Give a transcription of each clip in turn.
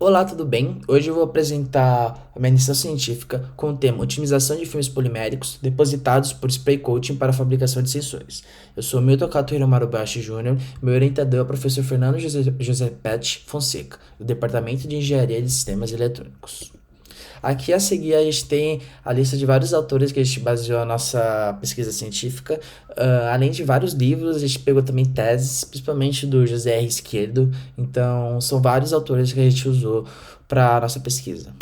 Olá, tudo bem? Hoje eu vou apresentar a minha iniciação científica com o tema Otimização de filmes poliméricos depositados por spray coating para a fabricação de sensores. Eu sou Milton Cato Hiromaru Bashi Júnior, meu orientador é o professor Fernando José Pet Fonseca, do Departamento de Engenharia de Sistemas Eletrônicos. Aqui a seguir a gente tem a lista de vários autores que a gente baseou a nossa pesquisa científica. Além de vários livros, a gente pegou também teses, principalmente do José R. Izquierdo. Então, são vários autores que a gente usou para a nossa pesquisa.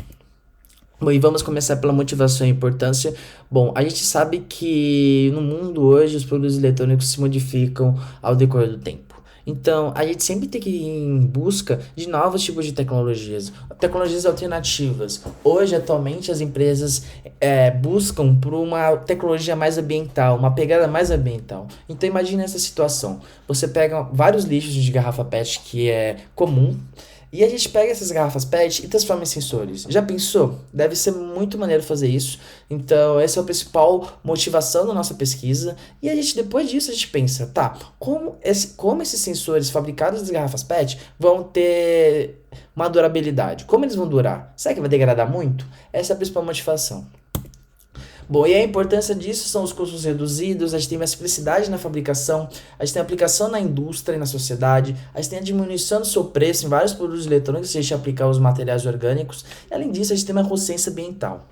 Bom, e vamos começar pela motivação e importância. Bom, a gente sabe que no mundo hoje os produtos eletrônicos se modificam ao decorrer do tempo. Então, a gente sempre tem que ir em busca de novos tipos de tecnologias alternativas. Hoje, atualmente, as empresas buscam por uma tecnologia mais ambiental, uma pegada mais ambiental. Então, imagine essa situação. Você pega vários lixos de garrafa PET que é comum, e a gente pega essas garrafas PET e transforma em sensores. Já pensou? Deve ser muito maneiro fazer isso. Então, essa é a principal motivação da nossa pesquisa. E a gente, depois disso, a gente pensa, tá, como esses sensores fabricados das garrafas PET vão ter uma durabilidade? Como eles vão durar? Será que vai degradar muito? Essa é a principal motivação. Bom, e a importância disso são os custos reduzidos, a gente tem mais simplicidade na fabricação, a gente tem aplicação na indústria e na sociedade, a gente tem a diminuição do seu preço em vários produtos eletrônicos se a gente aplicar os materiais orgânicos, e além disso a gente tem uma consciência ambiental.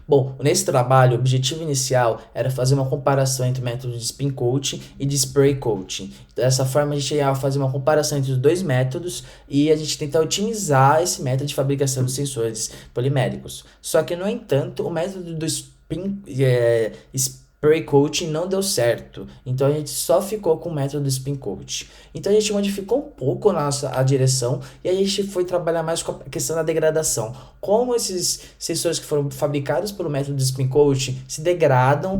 Bom, nesse trabalho, o objetivo inicial era fazer uma comparação entre o método de spin coating e de spray coating. Dessa forma, a gente ia fazer uma comparação entre os dois métodos e a gente tentar otimizar esse método de fabricação de sensores poliméricos. Só que, no entanto, o método do spray coating não deu certo, então a gente só ficou com o método spin coating. Então a gente modificou um pouco a direção e a gente foi trabalhar mais com a questão da degradação. Como esses sensores que foram fabricados pelo método spin coating se degradam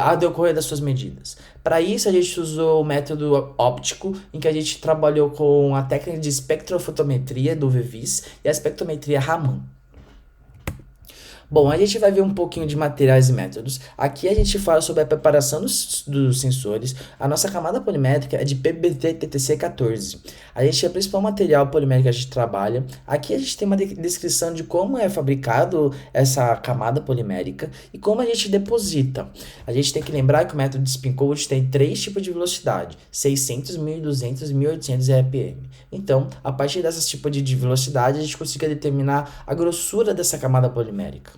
ao decorrer das suas medidas. Para isso a gente usou o método óptico, em que a gente trabalhou com a técnica de espectrofotometria do VEVIS e a espectrometria Raman. Bom, a gente vai ver um pouquinho de materiais e métodos. Aqui a gente fala sobre a preparação dos sensores. A nossa camada polimétrica é de PBT-TTC14. A gente é o principal material polimérico que a gente trabalha. Aqui a gente tem uma descrição de como é fabricado essa camada polimérica e como a gente deposita. A gente tem que lembrar que o método de spin coating tem três tipos de velocidade: 600, 1200 e 1800 RPM. Então, a partir desses tipos de velocidade, a gente consegue determinar a grossura dessa camada polimérica.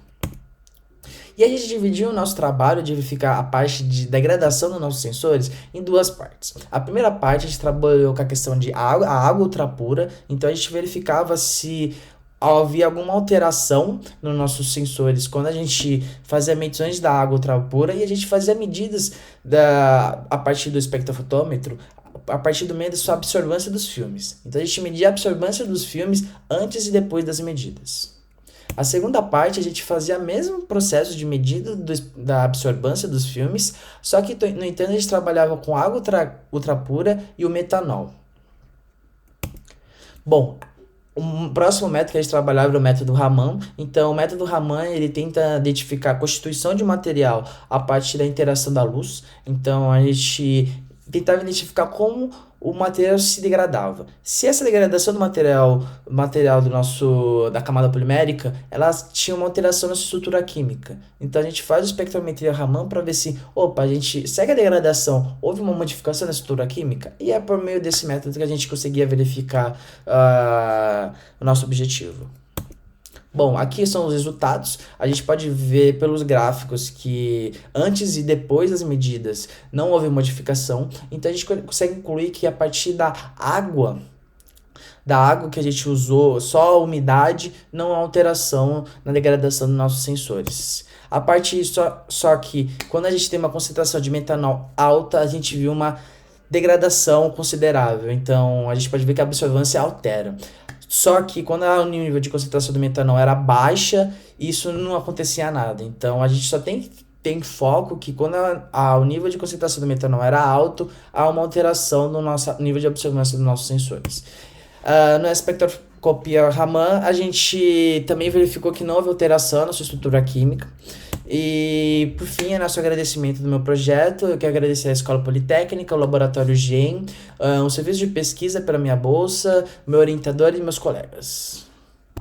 E a gente dividiu o nosso trabalho de verificar a parte de degradação dos nossos sensores em duas partes. A primeira parte a gente trabalhou com a questão de a água ultrapura, então a gente verificava se havia alguma alteração nos nossos sensores quando a gente fazia medições da água ultrapura e a gente fazia medidas a partir do espectrofotômetro, a partir do meio da sua absorvância dos filmes. Então a gente media a absorvância dos filmes antes e depois das medidas. A segunda parte, a gente fazia o mesmo processo de medida da absorvância dos filmes, só que, no entanto, a gente trabalhava com água ultra pura e o metanol. Bom, o próximo método que a gente trabalhava era o método Raman. Então, o método Raman, ele tenta identificar a constituição de material a partir da interação da luz. Então, a gente tentava identificar como o material se degradava. Se essa degradação do material da camada polimérica, ela tinha uma alteração na sua estrutura química. Então a gente faz a espectrometria Raman para ver se, segue a degradação, houve uma modificação na estrutura química, e é por meio desse método que a gente conseguia verificar o nosso objetivo. Bom, aqui são os resultados. A gente pode ver pelos gráficos que antes e depois das medidas não houve modificação. Então a gente consegue concluir que a partir da água que a gente usou, só a umidade, não há alteração na degradação dos nossos sensores. A partir só que quando a gente tem uma concentração de metanol alta, a gente viu uma degradação considerável. Então a gente pode ver que a absorvância altera. Só que quando o nível de concentração do metanol era baixa, isso não acontecia nada. Então a gente só tem foco que quando o nível de concentração do metanol era alto, há uma alteração no nosso nível de absorvência dos nossos sensores. Na espectroscopia Raman, a gente também verificou que não houve alteração na sua estrutura química. E, por fim, é nosso agradecimento do meu projeto. Eu quero agradecer à Escola Politécnica, o Laboratório GEM, o Serviço de Pesquisa pela minha bolsa, meu orientador e meus colegas.